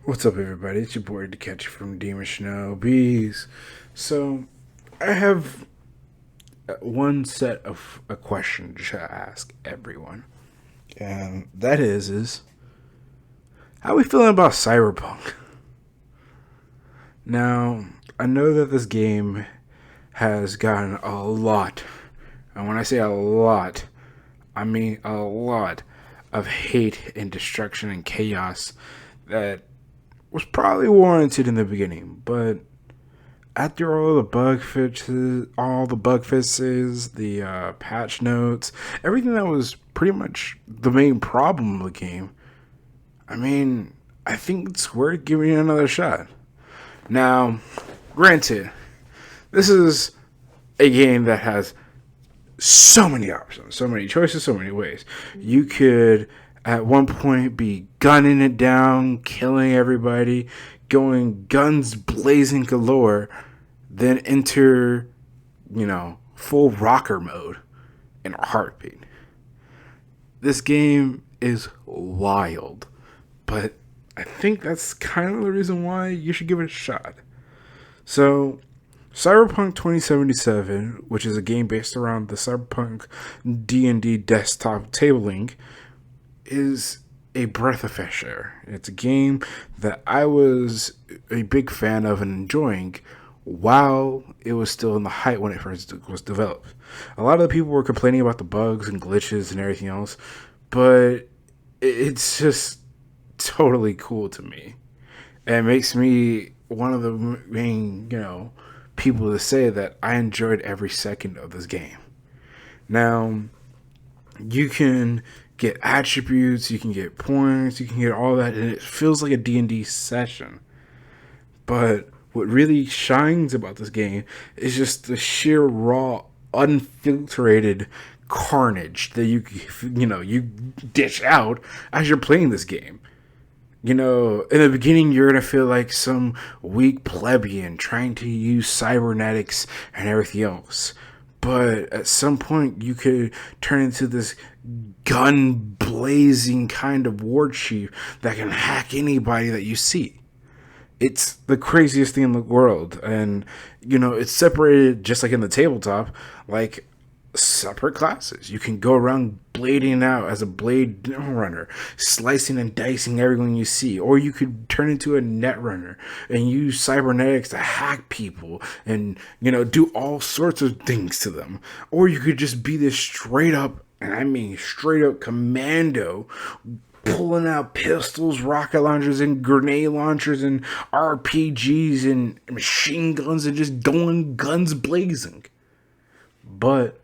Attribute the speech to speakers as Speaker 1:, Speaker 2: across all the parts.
Speaker 1: What's up, everybody? It's your boy, Catch from Demon Shinobi. So, I have one set of a question to ask everyone, and that is how are we feeling about cyberpunk? Now, I know that this game has gotten a lot, and when I say a lot, I mean a lot of hate and destruction and chaos that was probably warranted in the beginning, but after all the bug fixes, the patch notes, everything that was pretty much the main problem of the game, I mean, I think it's worth giving it another shot. Now, granted, this is a game that has so many options, so many choices, so many ways. You could at one point be gunning it down, killing everybody, going guns blazing galore, then enter, full rocker mode in a heartbeat. This game is wild, but I think that's kind of the reason why you should give it a shot. So, Cyberpunk 2077, which is a game based around the Cyberpunk D&D desktop tabling, is a breath of fresh air. It's a game that I was a big fan of and enjoying while it was still in the height when it first was developed. A lot of the people were complaining about the bugs and glitches and everything else, but it's just totally cool to me. And it makes me one of the main, people to say that I enjoyed every second of this game. Now, you can get attributes, you can get points, you can get all that, and it feels like a D&D session. But what really shines about this game is just the sheer raw, unfiltered carnage that you dish out as you're playing this game. In the beginning, you're going to feel like some weak plebeian trying to use cybernetics and everything else. But at some point, you could turn into this gun blazing kind of war chief that can hack anybody that you see. It's the craziest thing in the world. And, it's separated just like in the tabletop, like separate classes. You can go around blading out as a blade runner, slicing and dicing everyone you see, or you could turn into a net runner and use cybernetics to hack people and do all sorts of things to them, or you could just be this straight up, and I mean straight up commando, pulling out pistols, rocket launchers, and grenade launchers, and RPGs, and machine guns, and just going guns blazing. But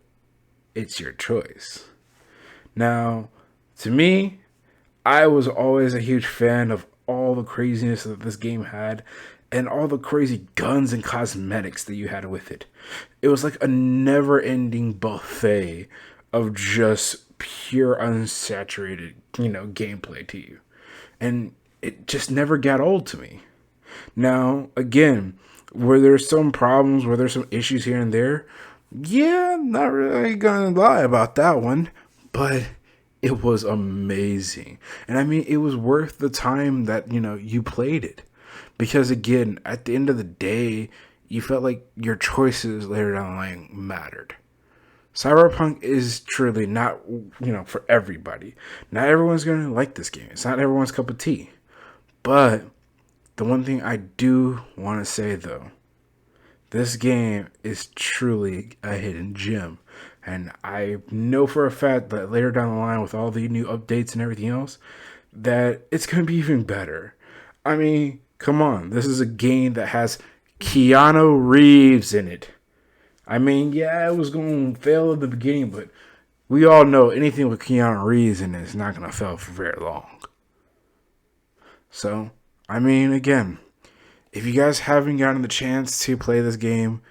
Speaker 1: it's your choice. Now, to me, I was always a huge fan of all the craziness that this game had and all the crazy guns and cosmetics that you had with it. It was like a never ending buffet of just pure unsaturated, gameplay to you. And it just never got old to me. Now, again, were there some problems, were there some issues here and there? Yeah, not really gonna lie about that one, but it was amazing. And I mean, it was worth the time that, you played it. Because again, at the end of the day, you felt like your choices later down the line mattered. Cyberpunk is truly not, for everybody. Not everyone's gonna like this game. It's not everyone's cup of tea. But the one thing I do want to say though, this game is truly a hidden gem. And I know for a fact that later down the line, with all the new updates and everything else, that it's going to be even better. I mean, come on. This is a game that has Keanu Reeves in it. I mean, yeah, it was going to fail in the beginning, but we all know anything with Keanu Reeves in it is not going to fail for very long. So, I mean, again, if you guys haven't gotten the chance to play this game,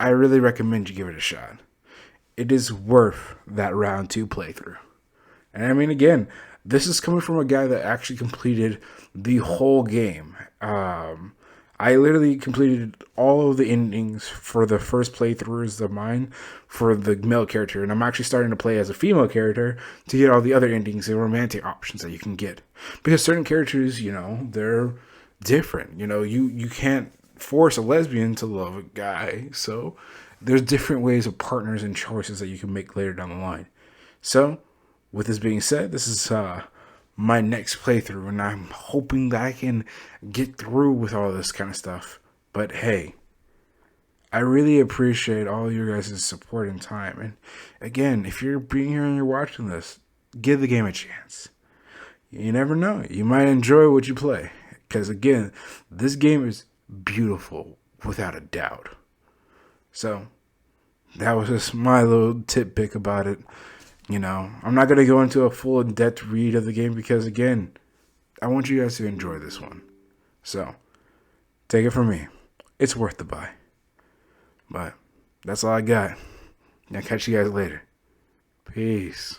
Speaker 1: I really recommend you give it a shot. It is worth that round 2 playthrough. And I mean, again, this is coming from a guy that actually completed the whole game. I literally completed all of the endings for the first playthroughs of mine for the male character, and I'm actually starting to play as a female character to get all the other endings and romantic options that you can get. Because certain characters, they're different. You can't force a lesbian to love a guy, so there's different ways of partners and choices that you can make later down the line. So, with this being said, this is my next playthrough, and I'm hoping that I can get through with all this kind of stuff. But hey, I really appreciate all your guys' support and time. And again, if you're being here and you're watching this, give the game a chance. You never know. You might enjoy what you play. Because again, this game is beautiful without a doubt. So, that was just my little tidbit about it. I'm not going to go into a full in-depth read of the game because, again, I want you guys to enjoy this one. So, take it from me. It's worth the buy. But that's all I got. I'll catch you guys later. Peace.